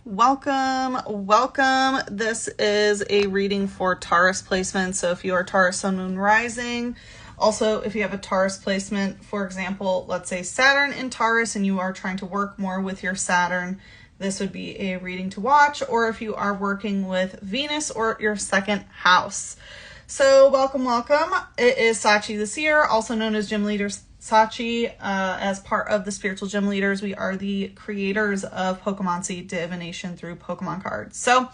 Welcome. This is a reading for Taurus placement. So if you are Taurus Sun, Moon, Rising, also if you have a Taurus placement, for example, let's say Saturn in Taurus and you are trying to work more with your Saturn, this would be a reading to watch. Or if you are working with Venus or your second house. So welcome. It is Sachi the Seer, also known as Gym Leader Sachi. As part of the Spiritual Gym Leaders, we are the creators of Pokémoncy divination through Pokemon cards. So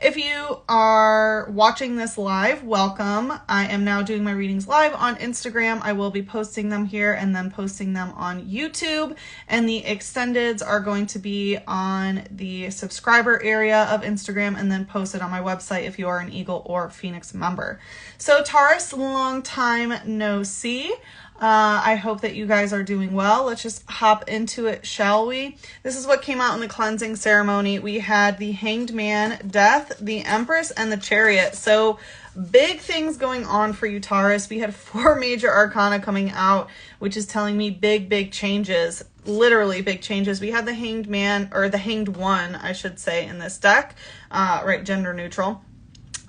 if you are watching this live, welcome. I am now doing my readings live on Instagram. I will be posting them here and then posting them on YouTube. And the extendeds are going to be on the subscriber area of Instagram and then posted on my website if you are an Eagle or Phoenix member. So Taurus, long time no see. I hope that you guys are doing well. Let's just hop into it, shall we? This is what came out in the cleansing ceremony. We had the Hanged Man, Death, the Empress, and the Chariot. So big things going on for you, Taurus. We had 4 major arcana coming out, which is telling me big changes. Literally big changes. We had the Hanged Man, or the Hanged One, I should say, in this deck. Right, gender neutral.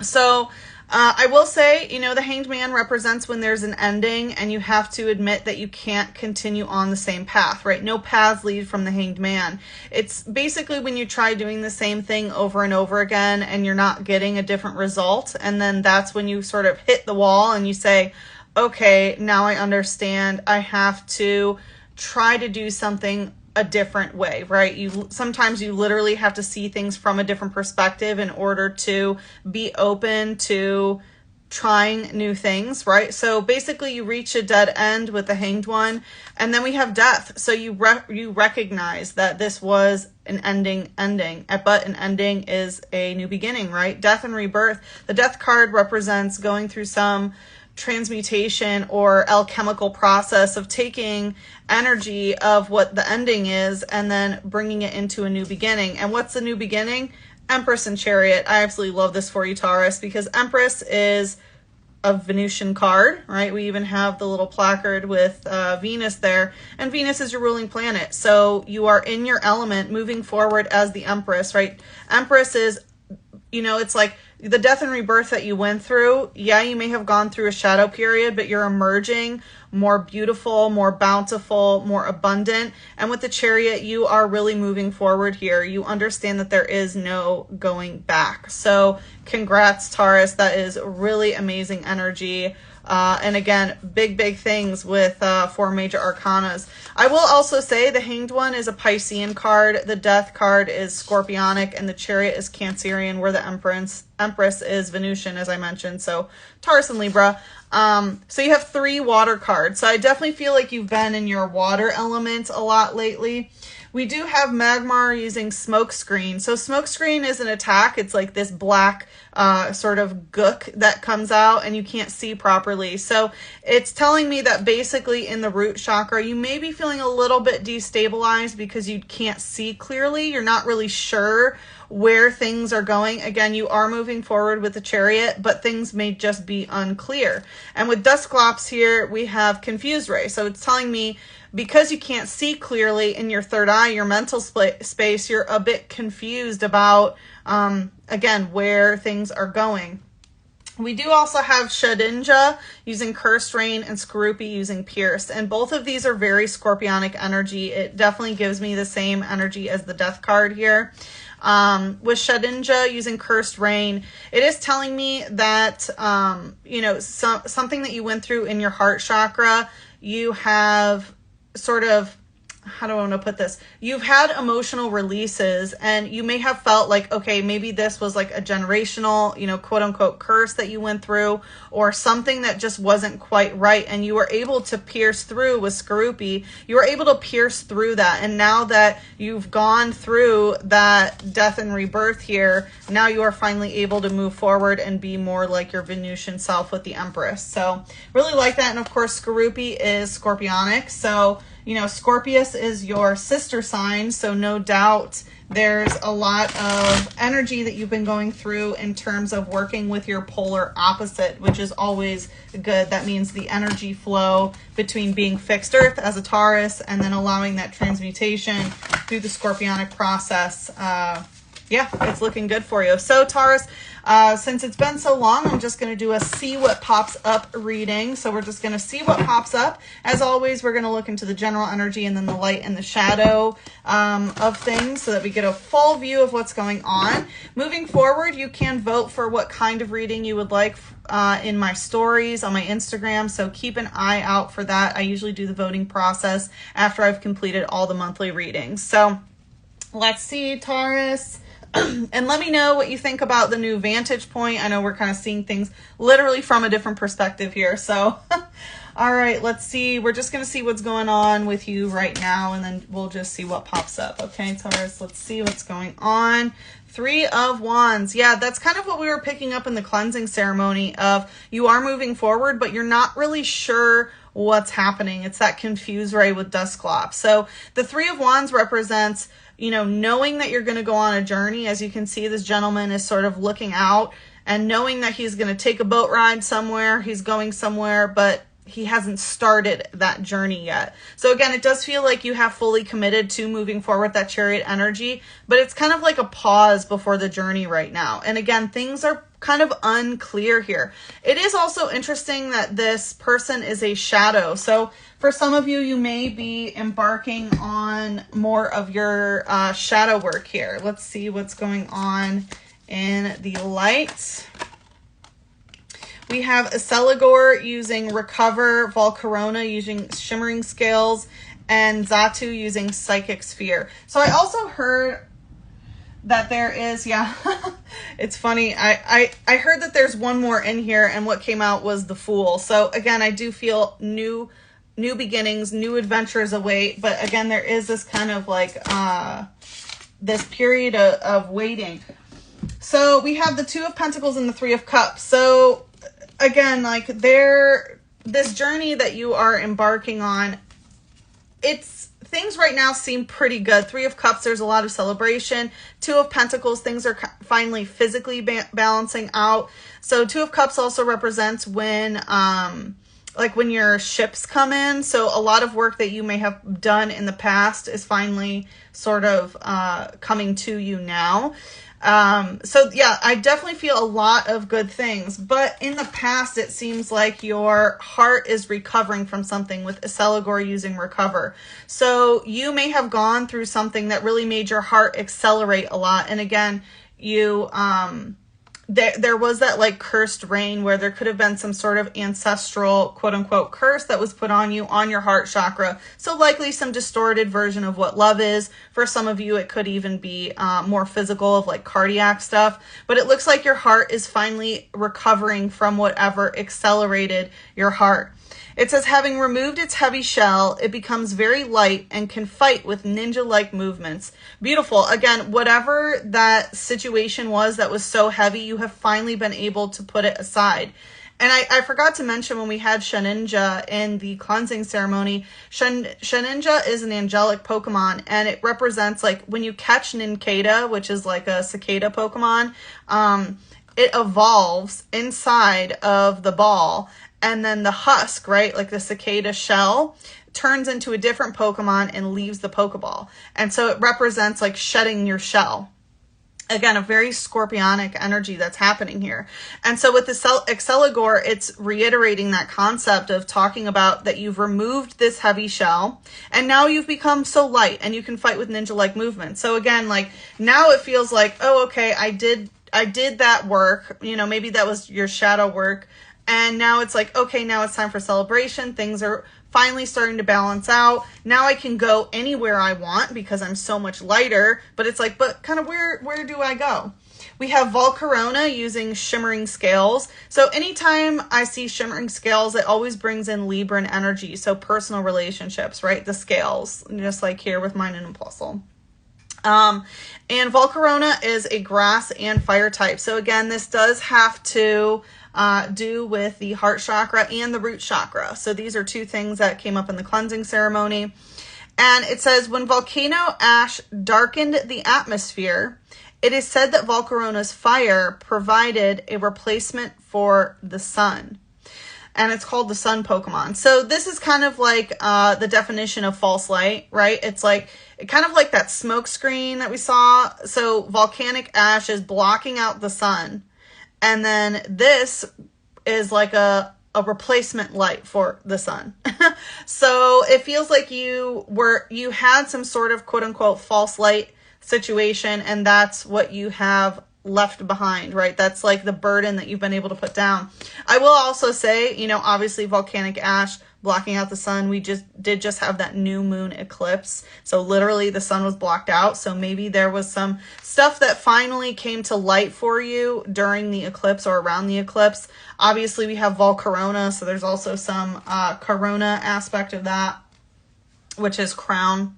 So I will say, the Hanged Man represents when there's an ending and you have to admit that you can't continue on the same path, right? No paths lead from the Hanged Man. It's basically when you try doing the same thing over and over again and you're not getting a different result. And then that's when you sort of hit the wall and you say, okay, now I understand. I have to try to do something a different way, right? Sometimes you literally have to see things from a different perspective in order to be open to trying new things, right? So basically you reach a dead end with the Hanged One, and then we have Death. So you recognize that this was an ending, but an ending is a new beginning, right? Death and rebirth. The Death card represents going through some transmutation or alchemical process of taking energy of what the ending is and then bringing it into a new beginning. And what's the new beginning? Empress and Chariot. I absolutely love this for you, Taurus, because Empress is a Venusian card, right? We even have the little placard with Venus there, and Venus is your ruling planet. So you are in your element moving forward as the Empress, right? Empress is, it's like the death and rebirth that you went through. Yeah, you may have gone through a shadow period, but you're emerging more beautiful, more bountiful, more abundant. And with the Chariot, you are really moving forward here. You understand that there is no going back. So congrats, Taurus. That is really amazing energy. And again, big things with 4 major arcanas. I will also say the Hanged One is a Piscean card, the Death card is Scorpionic, and the Chariot is Cancerian, where the Empress is Venusian, as I mentioned. So Taurus and Libra. So you have 3 water cards. So I definitely feel like you've been in your water element a lot lately. We do have Magmar using Smokescreen. So Smokescreen is an attack. It's like this black sort of gook that comes out and you can't see properly. So it's telling me that basically in the root chakra, you may be feeling a little bit destabilized because you can't see clearly. You're not really sure where things are going. Again, you are moving forward with the Chariot, but things may just be unclear. And with Dusclops here, we have Confused Ray. So it's telling me because you can't see clearly in your third eye, your mental space, you're a bit confused about, again, where things are going. We do also have Shedinja using Cursed Rain and Skorupi using Pierced. And both of these are very Scorpionic energy. It definitely gives me the same energy as the Death card here. With Shedinja using Cursed Rain, it is telling me that, something that you went through in your heart chakra, you have sort of, how do I want to put this? You've had emotional releases and you may have felt like, okay, maybe this was like a generational, quote unquote curse that you went through, or something that just wasn't quite right. And you were able to pierce through with Skorupi. You were able to pierce through that. And now that you've gone through that death and rebirth here, now you are finally able to move forward and be more like your Venusian self with the Empress. So really like that. And of course, Skorupi is Scorpionic. So Scorpius is your sister sign, so no doubt there's a lot of energy that you've been going through in terms of working with your polar opposite, which is always good. That means the energy flow between being fixed earth as a Taurus and then allowing that transmutation through the Scorpionic process Yeah, it's looking good for you. So Taurus, since it's been so long, I'm just going to do a see what pops up reading. So we're just going to see what pops up. As always, we're going to look into the general energy and then the light and the shadow of things so that we get a full view of what's going on. Moving forward, you can vote for what kind of reading you would like in my stories on my Instagram. So keep an eye out for that. I usually do the voting process after I've completed all the monthly readings. So let's see, Taurus. And let me know what you think about the new vantage point. I know we're kind of seeing things literally from a different perspective here. So, all right, let's see. We're just going to see what's going on with you right now, and then we'll just see what pops up. Okay, Taurus, let's see what's going on. 3 of Wands. Yeah, that's kind of what we were picking up in the cleansing ceremony of you are moving forward, but you're not really sure what's happening. It's that confused ray with Dusclops. So the 3 of Wands represents, you know, knowing that you're going to go on a journey. As you can see, this gentleman is sort of looking out and knowing that he's going to take a boat ride somewhere. He's going somewhere, but he hasn't started that journey yet. So again, it does feel like you have fully committed to moving forward, that Chariot energy, but it's kind of like a pause before the journey right now. And again, things are kind of unclear here. It is also interesting that this person is a shadow. So for some of you, you may be embarking on more of your shadow work here. Let's see what's going on in the light. We have Acceligor using Recover, Volcarona using Shimmering Scales, and Zatu using Psychic Sphere. So I also heard that there is, yeah, it's funny. I heard that there's one more in here, and what came out was the Fool. So again, I do feel new beginnings, new adventures await. But again, there is this kind of like this period of waiting. So we have the 2 of Pentacles and the 3 of Cups. So again, like this journey that you are embarking on, things right now seem pretty good. 3 of Cups, there's a lot of celebration. 2 of Pentacles, things are finally physically balancing out. So 2 of Cups also represents when, like when your ships come in. So a lot of work that you may have done in the past is finally sort of coming to you now. So yeah, I definitely feel a lot of good things, but in the past, it seems like your heart is recovering from something with Acceligor using Recover. So you may have gone through something that really made your heart accelerate a lot. And again, you, there was that like cursed rain where there could have been some sort of ancestral quote unquote curse that was put on you on your heart chakra. So likely some distorted version of what love is. For some of you, it could even be more physical of like cardiac stuff, but it looks like your heart is finally recovering from whatever accelerated your heart. It says, having removed its heavy shell, it becomes very light and can fight with ninja-like movements. Beautiful. Again, whatever that situation was that was so heavy, you have finally been able to put it aside. And I forgot to mention when we had Sheninja in the cleansing ceremony, Sheninja is an angelic Pokemon, and it represents like when you catch Nincada, which is like a cicada Pokemon, it evolves inside of the ball. And then the husk, right, like the cicada shell, turns into a different Pokemon and leaves the Pokeball. And so it represents like shedding your shell. Again, a very scorpionic energy that's happening here. And so with the Acceligor, it's reiterating that concept of talking about that you've removed this heavy shell and now you've become so light and you can fight with ninja-like movement. So again, like now it feels like, oh, okay, I did that work. You know, maybe that was your shadow work. And now it's like, okay, now it's time for celebration. Things are finally starting to balance out. Now I can go anywhere I want because I'm so much lighter. But it's like, but kind of where do I go? We have Volcarona using Shimmering Scales. So anytime I see Shimmering Scales, it always brings in Libran energy. So personal relationships, right? The scales, just like here with mine and Impulsal. And Volcarona is a grass and fire type. So again, this does have to do with the heart chakra and the root chakra. So these are 2 things that came up in the cleansing ceremony. And it says, when volcano ash darkened the atmosphere, it is said that Volcarona's fire provided a replacement for the sun. And it's called the sun Pokemon. So this is kind of like the definition of false light, right? It's like kind of like that smoke screen that we saw. So volcanic ash is blocking out the sun. And then this is like a replacement light for the sun. So it feels like you had some sort of quote unquote false light situation, and that's what you have left behind, right? That's like the burden that you've been able to put down. I will also say, you know, obviously volcanic ash blocking out the sun. We did have that new moon eclipse. So literally the sun was blocked out. So maybe there was some stuff that finally came to light for you during the eclipse or around the eclipse. Obviously we have Volcarona. So there's also some corona aspect of that, which is crown.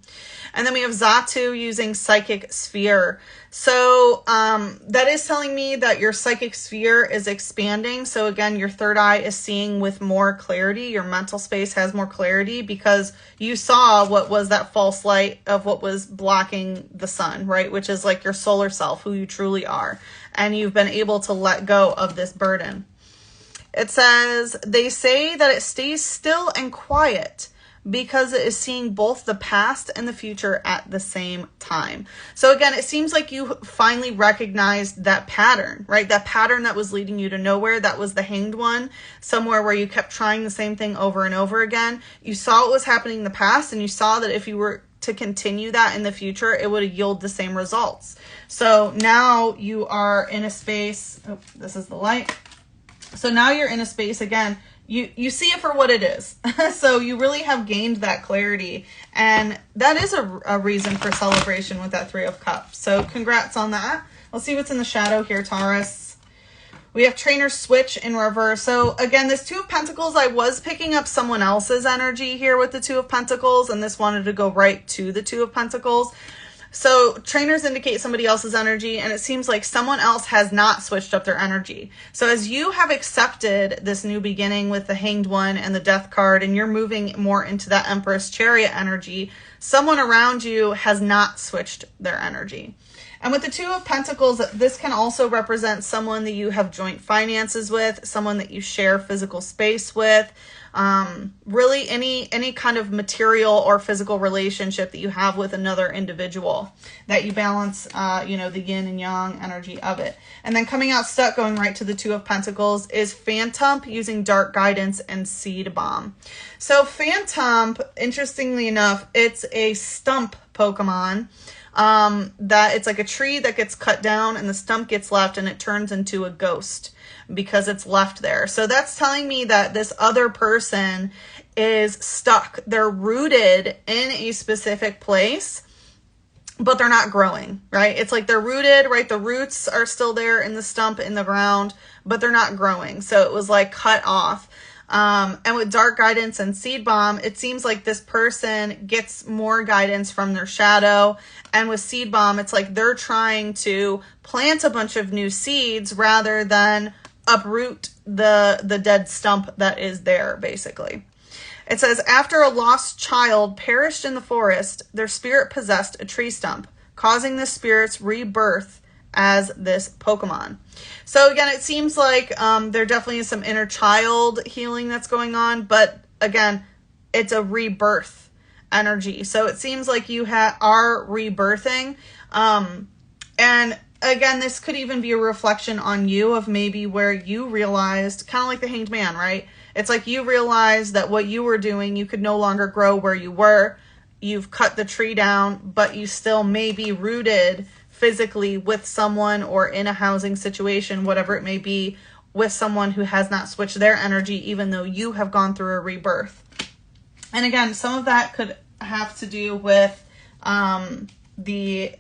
And then we have Zatu using psychic sphere. So that is telling me that your psychic sphere is expanding. So again, your third eye is seeing with more clarity. Your mental space has more clarity because you saw what was that false light of what was blocking the sun, right? Which is like your solar self, who you truly are. And you've been able to let go of this burden. It says, they say that it stays still and quiet because it is seeing both the past and the future at the same time. So again, it seems like you finally recognized that pattern, right? That pattern that was leading you to nowhere. That was the Hanged One, somewhere where you kept trying the same thing over and over again. You saw what was happening in the past, and you saw that if you were to continue that in the future, it would yield the same results. So now you are in a space, oh, this is the light. So now you're in a space again, you see it for what it is. So you really have gained that clarity, and that is a reason for celebration with that Three of Cups. So congrats on that. Let's see what's in the shadow here, Taurus. We have Trainer Switch in reverse. So again, this Two of Pentacles, I was picking up someone else's energy here with the Two of Pentacles, and this wanted to go right to the Two of Pentacles. So trainers indicate somebody else's energy, and it seems like someone else has not switched up their energy. So as you have accepted this new beginning with the Hanged One and the Death card, and you're moving more into that Empress Chariot energy, someone around you has not switched their energy. And with the Two of Pentacles, this can also represent someone that you have joint finances with, someone that you share physical space with, really any kind of material or physical relationship that you have with another individual, that you balance, you know, the yin and yang energy of it. And then coming out stuck, going right to the Two of Pentacles, is Phantom using Dark Guidance and Seed Bomb. So Phantom, interestingly enough, it's a stump Pokemon. That it's like a tree that gets cut down and the stump gets left and it turns into a ghost because it's left there. So that's telling me that this other person is stuck. They're rooted in a specific place, but they're not growing, right? It's like they're rooted, right? The roots are still there in the stump in the ground, but they're not growing. So it was like cut off. And with Dark Guidance and Seed Bomb, it seems like this person gets more guidance from their shadow. And with Seed Bomb, it's like they're trying to plant a bunch of new seeds rather than uproot the dead stump that is there, basically. It says, after a lost child perished in the forest, their spirit possessed a tree stump, causing the spirit's rebirth as this Pokemon. So again, it seems like there definitely is some inner child healing that's going on, but again, it's a rebirth energy. So it seems like you are rebirthing. And again, this could even be a reflection on you of maybe where you realized, kind of like the Hanged Man, right? It's like you realized that what you were doing, you could no longer grow where you were. You've cut the tree down, but you still may be rooted physically with someone or in a housing situation, whatever it may be, with someone who has not switched their energy, even though you have gone through a rebirth. And again, some of that could have to do with the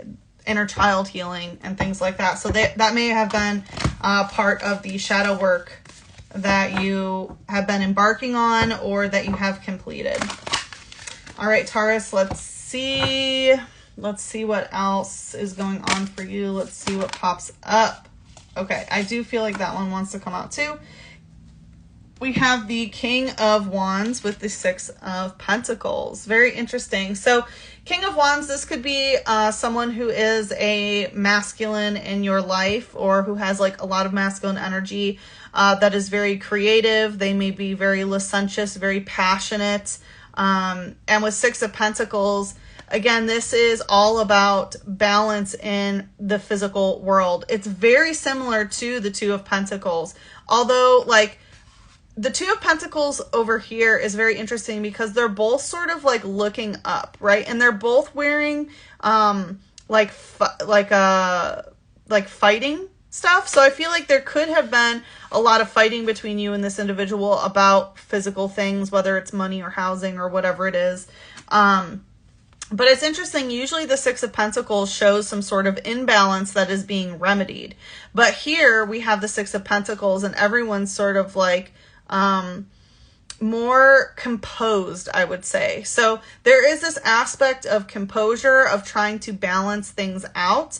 inner child healing and things like that. So that may have been part of the shadow work that you have been embarking on or that you have completed. All right, Taurus, let's see what else is going on for you. Let's see what pops up. Okay, I do feel like that one wants to come out too. We have the King of Wands with the Six of Pentacles. Very interesting. So King of Wands, this could be someone who is a masculine in your life or who has like a lot of masculine energy that is very creative. They may be very licentious, very passionate. And with Six of Pentacles, again, this is all about balance in the physical world. It's very similar to the Two of Pentacles, although like the Two of Pentacles over here is very interesting because they're both sort of like looking up, right? And they're both wearing like fighting stuff. So I feel like there could have been a lot of fighting between you and this individual about physical things, whether it's money or housing or whatever it is. But it's interesting. Usually the Six of Pentacles shows some sort of imbalance that is being remedied. But here we have the Six of Pentacles and everyone's sort of like more composed, I would say. So there is this aspect of composure, of trying to balance things out.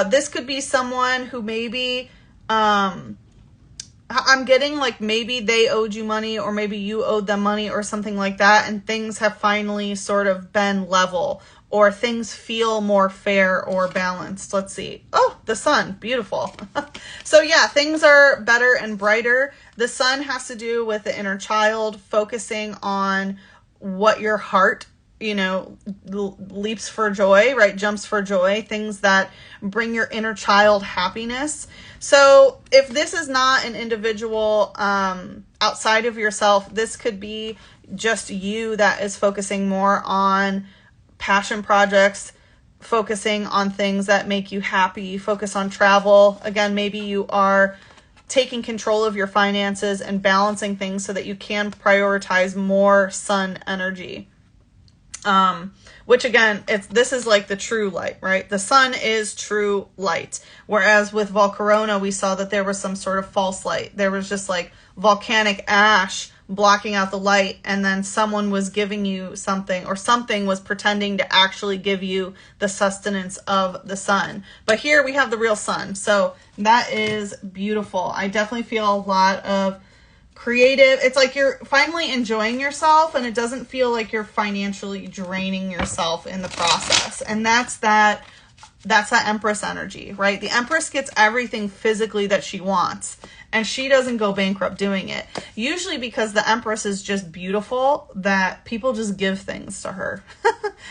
This could be someone who maybe, I'm getting like maybe they owed you money or maybe you owed them money or something like that. And things have finally sort of been level or things feel more fair or balanced. Let's see. Oh, the sun. Beautiful. So yeah, things are better and brighter. The sun has to do with the inner child, focusing on what your heart, you know, leaps for joy, right? Jumps for joy, things that bring your inner child happiness. So if this is not an individual outside of yourself, this could be just you that is focusing more on passion projects, focusing on things that make you happy, focus on travel. Again, maybe you are taking control of your finances and balancing things so that you can prioritize more sun energy. Which again, this is like the true light, right? The sun is true light. Whereas with Volcarona, we saw that there was some sort of false light. There was just like volcanic ash blocking out the light, and then someone was giving you something, or something was pretending to actually give you the sustenance of the sun. But here we have the real sun. So that is beautiful. I definitely feel a lot of creative. It's like you're finally enjoying yourself and it doesn't feel like you're financially draining yourself in the process. And that's that Empress energy, right? The Empress gets everything physically that she wants and she doesn't go bankrupt doing it. Usually because the Empress is just beautiful that people just give things to her.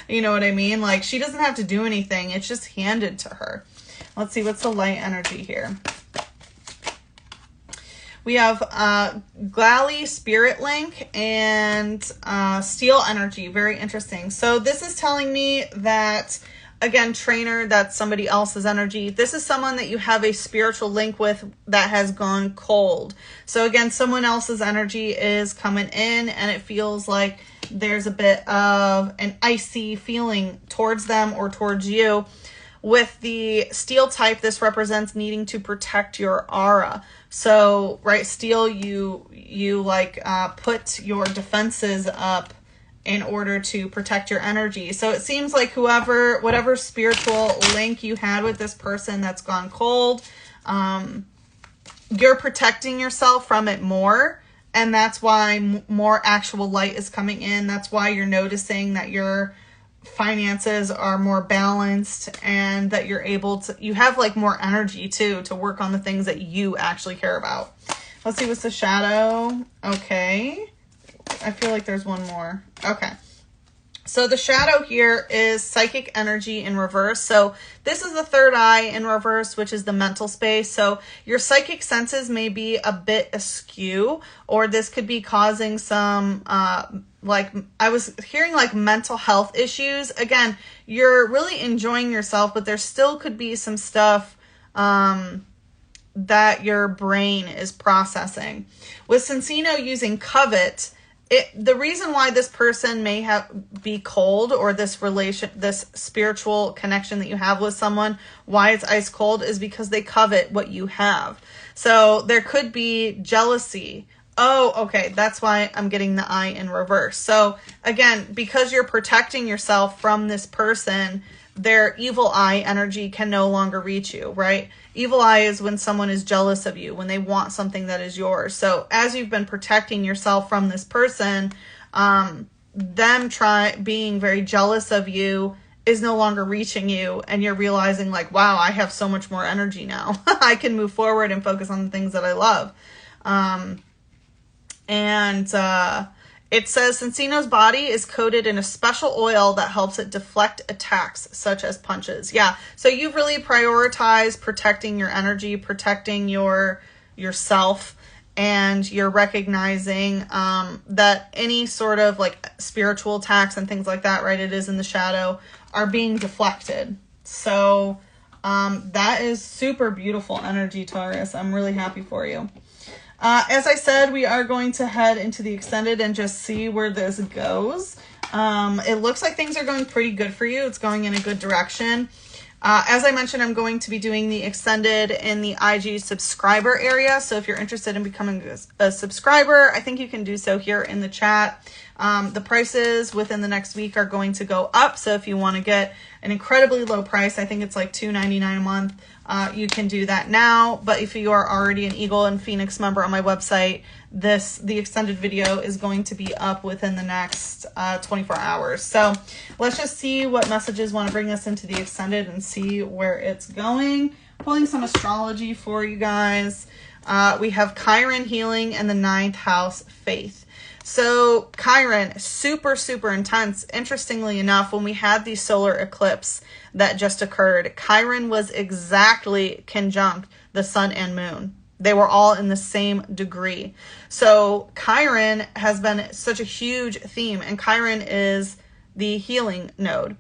You know what I mean? Like she doesn't have to do anything. It's just handed to her. Let's see, what's the light energy here? We have Glally, Spirit Link, and Steel Energy. Very interesting. So this is telling me that, again, trainer, that's somebody else's energy. This is someone that you have a spiritual link with that has gone cold. So again, someone else's energy is coming in and it feels like there's a bit of an icy feeling towards them or towards you. With the steel type, this represents needing to protect your aura. So, right, steel, you like put your defenses up in order to protect your energy. So it seems like whatever spiritual link you had with this person that's gone cold, you're protecting yourself from it more. And that's why more actual light is coming in. That's why you're noticing that your finances are more balanced and that you're able to, you have like more energy too to work on the things that you actually care about. Let's see, what's the shadow? Okay. I feel like there's one more. Okay. So the shadow here is psychic energy in reverse. So this is the third eye in reverse, which is the mental space. So your psychic senses may be a bit askew, or this could be causing some, like I was hearing like mental health issues. Again, you're really enjoying yourself, but there still could be some stuff, that your brain is processing. With Cincino using covet, the reason why this person may be cold, or this spiritual connection that you have with someone, why it's ice cold, is because they covet what you have. So there could be jealousy. Oh, okay. That's why I'm getting the eye in reverse. So again, because you're protecting yourself from this person, their evil eye energy can no longer reach you, right? Evil eye is when someone is jealous of you, when they want something that is yours. So as you've been protecting yourself from this person, them being very jealous of you is no longer reaching you, and you're realizing like, wow, I have so much more energy now. I can move forward and focus on the things that I love. And It says Cincino's body is coated in a special oil that helps it deflect attacks such as punches. Yeah, so you've really prioritized protecting your energy, protecting yourself, and you're recognizing that any sort of like spiritual attacks and things like that, right, it is in the shadow, are being deflected. So that is super beautiful energy, Taurus. I'm really happy for you. As I said, we are going to head into the extended and just see where this goes. It looks like things are going pretty good for you. It's going in a good direction. As I mentioned, I'm going to be doing the extended in the IG subscriber area. So if you're interested in becoming a subscriber, I think you can do so here in the chat. The prices within the next week are going to go up. So if you want to get an incredibly low price, I think it's like $2.99 a month, you can do that now. But if you are already an Eagle and Phoenix member on my website, the extended video is going to be up within the next 24 hours. So let's just see what messages want to bring us into the extended and see where it's going. Pulling some astrology for you guys. We have Chiron healing and the 9th house faith. So Chiron, super, super intense. Interestingly enough, when we had the solar eclipse that just occurred, Chiron was exactly conjunct the sun and moon. They were all in the same degree. So Chiron has been such a huge theme, and Chiron is the healing node.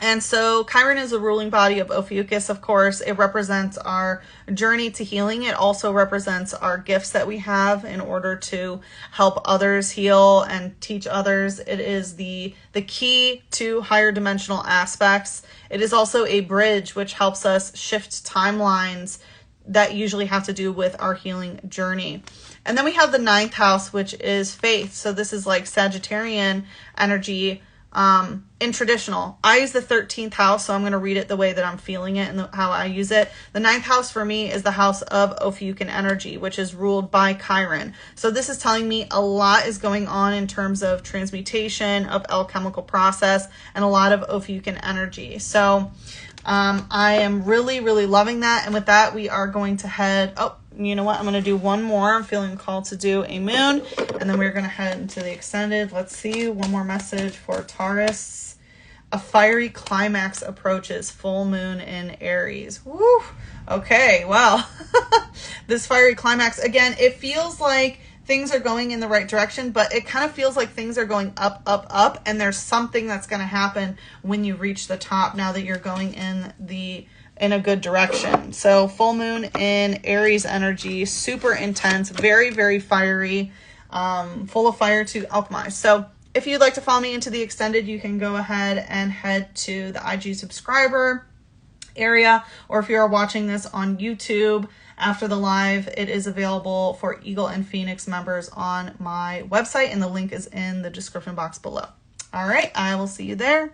And so Chiron is a ruling body of Ophiuchus, of course. It represents our journey to healing. It also represents our gifts that we have in order to help others heal and teach others. It is the key to higher dimensional aspects. It is also a bridge which helps us shift timelines that usually have to do with our healing journey. And then we have the 9th house, which is faith. So this is like Sagittarian energy. In traditional, I use the 13th house, so I'm going to read it the way that I'm feeling it and how I use it. The 9th house for me is the house of Ophiuchian energy, which is ruled by Chiron. So this is telling me a lot is going on in terms of transmutation, of alchemical process, and a lot of Ophiuchian energy. So I am really, really loving that. And with that, we are going to head, oh, you know what? I'm going to do one more. I'm feeling called to do a moon, and then we're going to head into the extended. Let's see. One more message for Taurus. A fiery climax approaches, full moon in Aries. Woo! Okay, well, this fiery climax, again, it feels like things are going in the right direction, but it kind of feels like things are going up, up, up, and there's something that's going to happen when you reach the top now that you're going in a good direction. So full moon in Aries energy, super intense, very, very fiery, full of fire to alchemize. So if you'd like to follow me into the extended, you can go ahead and head to the IG subscriber area, or if you are watching this on YouTube after the live, it is available for Eagle and Phoenix members on my website, and the link is in the description box below. All right, I will see you there.